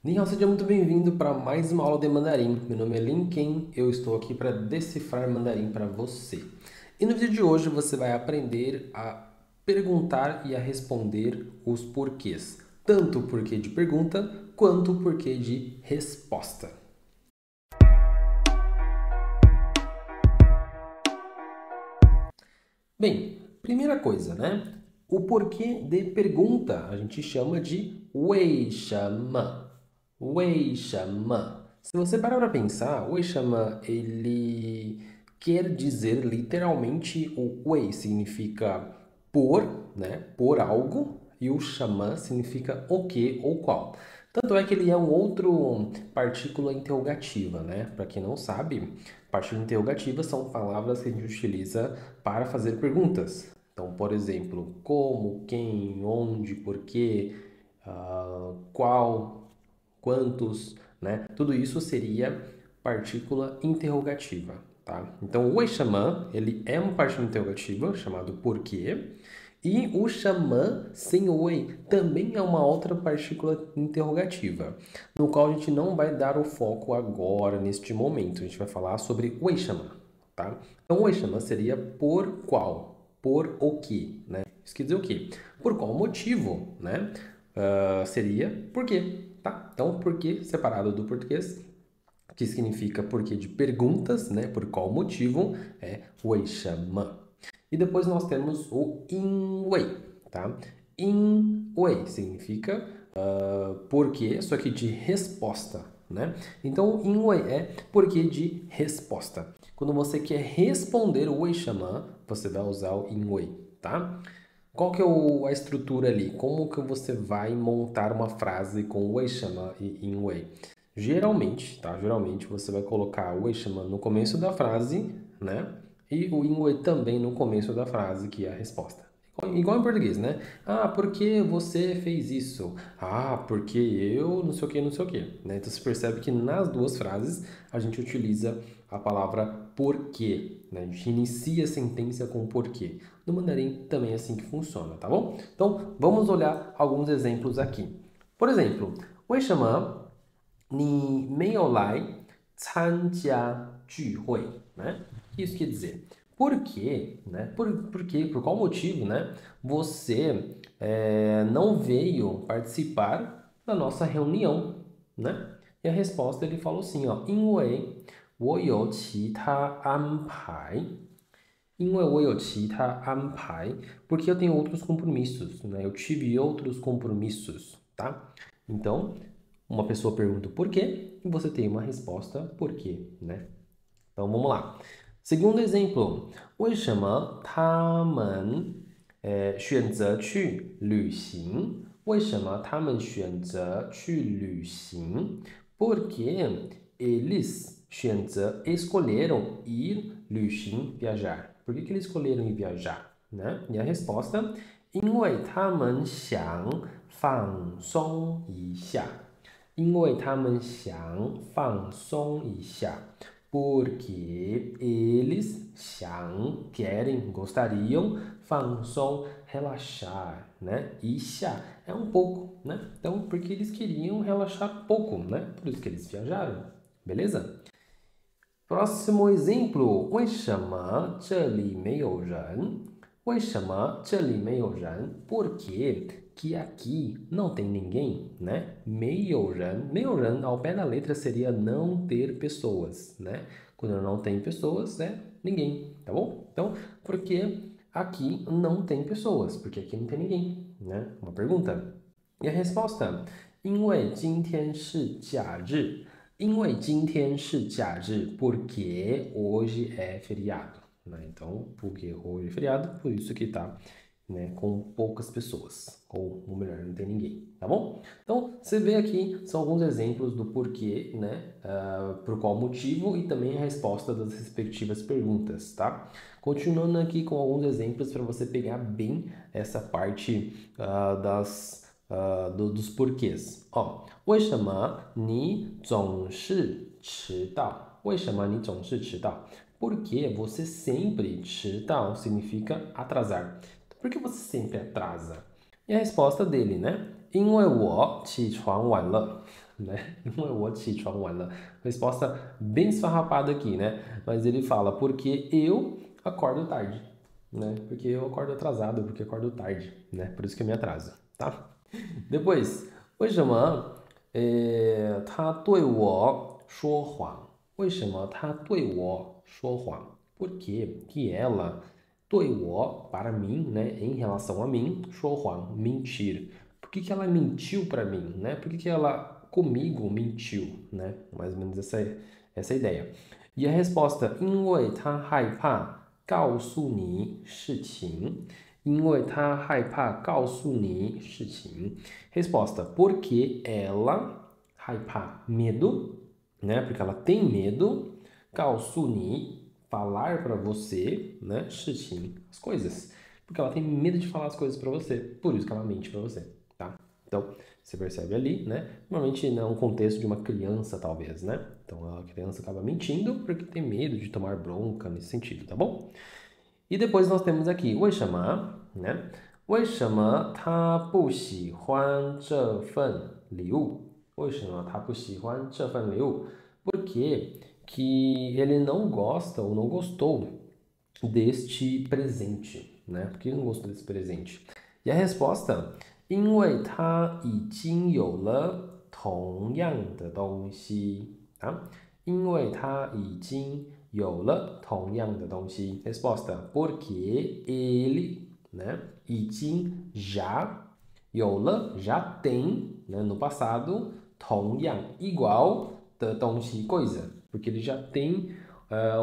Ni hao, seja muito bem-vindo para mais uma aula de mandarim. Meu nome é Lin Ken, eu estou aqui para decifrar mandarim para você. E no vídeo de hoje você vai aprender a perguntar e a responder os porquês. Tanto o porquê de pergunta quanto o porquê de resposta. Bem, primeira coisa, né? O porquê de pergunta a gente chama de 为什么?为什么? Se você parar para pensar, 为什么 ele quer dizer literalmente o 为 significa por, né? Por algo, e o 什么 significa o que ou qual. Tanto é que ele é um outro partícula interrogativa, né? Para quem não sabe, partículas interrogativas são palavras que a gente utiliza para fazer perguntas. Então, por exemplo, como, quem, onde, porquê, qual, quantos, né? Tudo isso seria partícula interrogativa, tá? Então, o 为什么, ele é uma partícula interrogativa chamado porquê, e o 什么sem o 为 também é uma outra partícula interrogativa, no qual a gente não vai dar o foco agora, neste momento. A gente vai falar sobre 为什么, tá? Então, 为什么seria por qual, por o que, né? Isso quer dizer o quê? Por qual motivo, né? Seria por quê, tá? Então, por que separado do português, que significa porquê de perguntas, né? Por qual motivo, é 为什么. E depois nós temos o 因为, tá? 因为significa porquê, só que de resposta, né? Então, 因为é porquê de resposta. Quando você quer responder o 为什么, você vai usar o 因为, tá? Qual que é a estrutura ali? Como que você vai montar uma frase com 为什么 e 因为? Geralmente, tá? Geralmente você vai colocar o 为什么no começo da frase, né? E o 因为também no começo da frase, que é a resposta. Igual em português, né? Ah, por que você fez isso? Ah, porque eu não sei o que, não sei o que. Né? Então você percebe que nas duas frases a gente utiliza a palavra porquê. Né? A gente inicia a sentença com porquê. No mandarim também é assim que funciona, tá bom? Então vamos olhar alguns exemplos aqui. Por exemplo, 为什么你没有来参加聚会? Né? O que isso quer dizer? Por quê? Né? Por quê? Por qual motivo, né? Você não veio participar da nossa reunião, né? E a resposta ele falou assim, ó, 因为我有其他安排。因为我有其他安排, porque eu tenho outros compromissos, né? Eu tive outros compromissos, tá? Então, uma pessoa pergunta o porquê e você tem uma resposta por quê, né? Então, vamos lá. Segundo exemplo, 为什么他们选择去旅行？为什么他们选择去旅行？Porque eles escolheram ir 旅行 viajar. Por que eles escolheram ir viajar? Né? E a resposta, 因为他们想放松一下。因为他们想放松一下。Porque eles querem, gostariam, 放松, relaxar, né? 一下 é um pouco, né? Então, porque eles queriam relaxar pouco, né? Por isso que eles viajaram, beleza? Próximo exemplo, 为什么这里没有人？为什么这里没有人？ Por que que aqui não tem ninguém, né? 没有人, 没有人 ao pé da letra seria não ter pessoas, né? Quando não tem pessoas, é ninguém, tá bom? Então, por que aqui não tem pessoas? Porque aqui não tem ninguém, né? Uma pergunta. E a resposta, 因为今天是假日。因为今天是假日, porque hoje é feriado. Né? Então, porque hoje é feriado, por isso que está, né, com poucas pessoas. Ou melhor, não tem ninguém, tá bom? Então, você vê aqui, são alguns exemplos do porquê, né? Por qual motivo e também a resposta das respectivas perguntas, tá? Continuando aqui com alguns exemplos para você pegar bem essa parte dos porquês. Ó, 为什么你总是迟到？为什么你总是迟到？ Porque você sempre 迟到 significa atrasar. Por que você sempre atrasa? E a resposta dele, né? 因为我起床晚了, né? 因为我起床晚了. Resposta bem esfarrapada aqui, né? Mas ele fala porque eu acordo tarde, né? Porque eu acordo atrasado, porque eu acordo tarde, né? Por isso que eu me atraso, tá? Depois, 为什么他对我说谎？为什么他对我说谎？ Por que ela 对我 para mim, né, em relação a mim, 说谎 mentir. Por que ela mentiu para mim, né? Por que ela comigo mentiu, né? Mais ou menos essa ideia. E a resposta, 因为他害怕告诉你事情，因为他害怕告诉你事情。Resposta, porque ela 害怕 medo, né? Porque ela tem medo. 告诉你 falar para você, né? 事情 as coisas. Porque ela tem medo de falar as coisas para você. Por isso que ela mente para você, tá? Então, você percebe ali, né? Normalmente não é um contexto de uma criança, talvez, né? Então, a criança acaba mentindo porque tem medo de tomar bronca nesse sentido, tá bom? E depois nós temos aqui 为什么, né? 为什么他不喜欢这份礼物？为什么他不喜欢这份礼物？ Por que ele não gosta ou não gostou deste presente, né? Por que ele não gostou desse presente? E a resposta, 因为他已经有了同样的东西，tá? 因为他已经有了同样的东西。Resposta, porque ele, né? 已经 já 有了 já tem, né? No passado, 同样 igual 的东西 coisa, porque ele já tem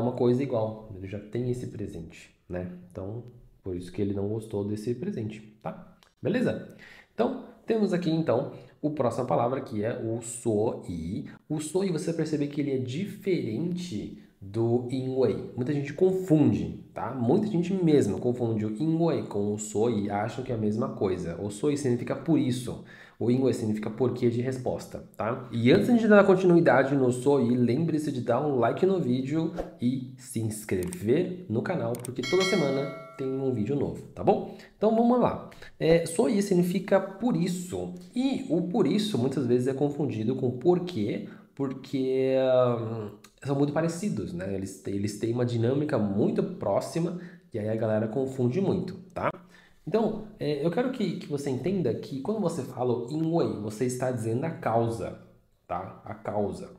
uma coisa igual, ele já tem esse presente, né? Então, por isso que ele não gostou desse presente, tá? Beleza? Então, temos aqui então a próxima palavra que é o so-i. O so-i você vai perceber que ele é diferente do 因为. Muita gente confunde, tá? Muita gente mesmo confunde o 因为com o so-i e acham que é a mesma coisa. O so-i significa por isso. O 因为 significa porquê de resposta, tá? E antes de dar continuidade no so-i, lembre-se de dar um like no vídeo e se inscrever no canal, porque toda semana tem um vídeo novo, tá bom? Então vamos lá. So-i significa por isso. E o por isso muitas vezes é confundido com porquê, porque são muito parecidos, né? Eles têm uma dinâmica muito próxima e aí a galera confunde muito, tá? Então, eu quero que você entenda que quando você fala o 因为, você está dizendo a causa, tá? A causa.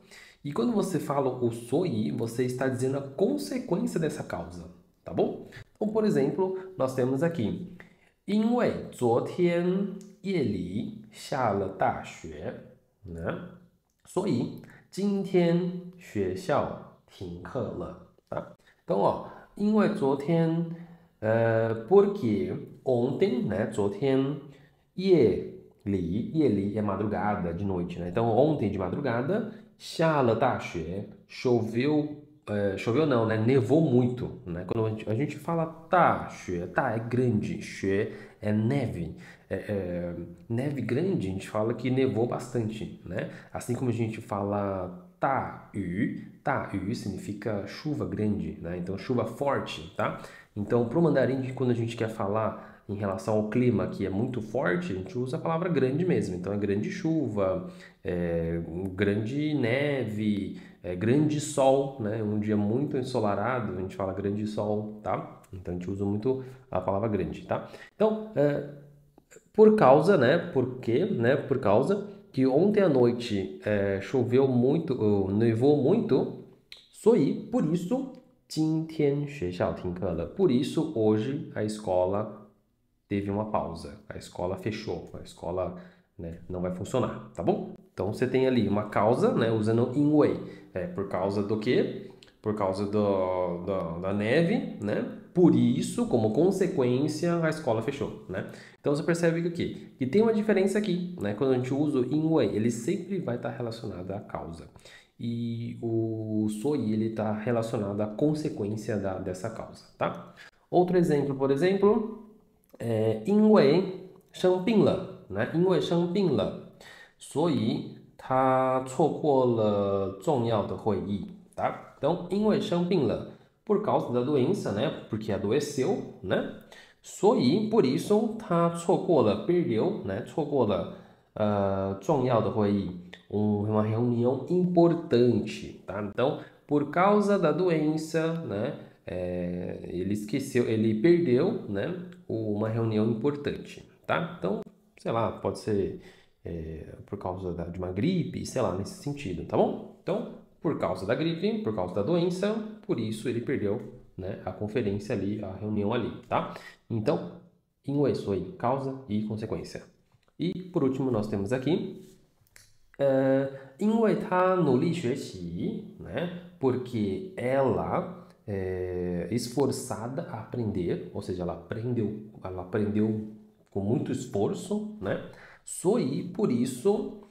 E quando você fala o 所以, você está dizendo a consequência dessa causa, tá bom? Então, por exemplo, nós temos aqui 因为昨天夜里下了大雪, né? 所以今天学校停课了, tá? Então, ó, 因为昨天 porque ontem, né? 昨天夜里é madrugada, de noite, né? Então, ontem de madrugada, 下了大雪, choveu, choveu não, né? Nevou muito, né? Quando a gente fala 大雪, tá é grande, 雪 é neve. Neve grande, a gente fala que nevou bastante, né? Assim como a gente fala 大雨 significa chuva grande, né? Então, chuva forte, tá? Então, para o mandarim, quando a gente quer falar em relação ao clima que é muito forte, a gente usa a palavra grande mesmo. Então, é grande chuva, grande neve, grande sol, né? Um dia muito ensolarado, a gente fala grande sol, tá? Então, a gente usa muito a palavra grande, tá? Então, por causa, né? Por quê? Né? Por causa que ontem à noite choveu muito, nevou muito, 所以 por isso 今天学校停课了. Por isso, hoje, a escola teve uma pausa. A escola fechou. A escola, né, não vai funcionar, tá bom? Então, você tem ali uma causa, né, usando 因为. Por causa do quê? Por causa da neve, né? Por isso, como consequência, a escola fechou, né? Então, você percebe que o quê? Que tem uma diferença aqui, né? Quando a gente usa o 因为, ele sempre vai estar relacionado à causa. E o 所以 ele está relacionado à consequência dessa causa, tá? Outro exemplo, por exemplo, 因为生病了, né? 因为生病了, 所以他错过了重要的会议, tá? Então, 因为生病了, por causa da doença, né? Porque adoeceu, né? 所以 por isso, 他错过了 perdeu, né? 错过了重要的会议, uma reunião importante, tá? Então, por causa da doença, né? Ele esqueceu, ele perdeu, né? Uma reunião importante, tá? Então, sei lá, pode ser por causa de uma gripe, sei lá, nesse sentido, tá bom? Então, por causa da gripe, por causa da doença, por isso ele perdeu, né, a conferência ali, a reunião ali, tá? Então, 因为所以 causa e consequência. E por último nós temos aqui 因为他努力学习, né? Porque ela é esforçada a aprender, ou seja, ela aprendeu com muito esforço, né? 所以 por isso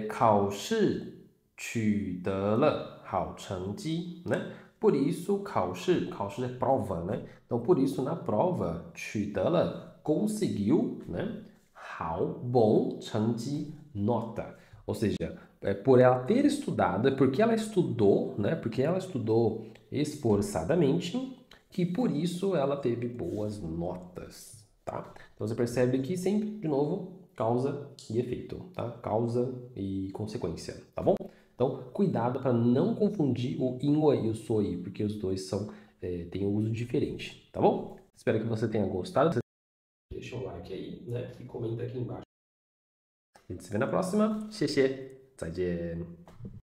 考试取得了好成绩, né? Por isso 考试é prova, né? Então por isso na prova 取得了 conseguiu, né? 好 bom 成绩 nota. Ou seja, por ela ter estudado, é porque ela estudou, né? Porque ela estudou esforçadamente, que por isso ela teve boas notas, tá? Então você percebe que sempre, de novo, causa e efeito, tá? Causa e consequência, tá bom? Então, cuidado para não confundir o 因为 e o 所以, porque os dois têm um uso diferente, tá bom? Espero que você tenha gostado. Deixa um like aí, né? E comenta aqui embaixo. A gente se vê na próxima. 谢谢，再见。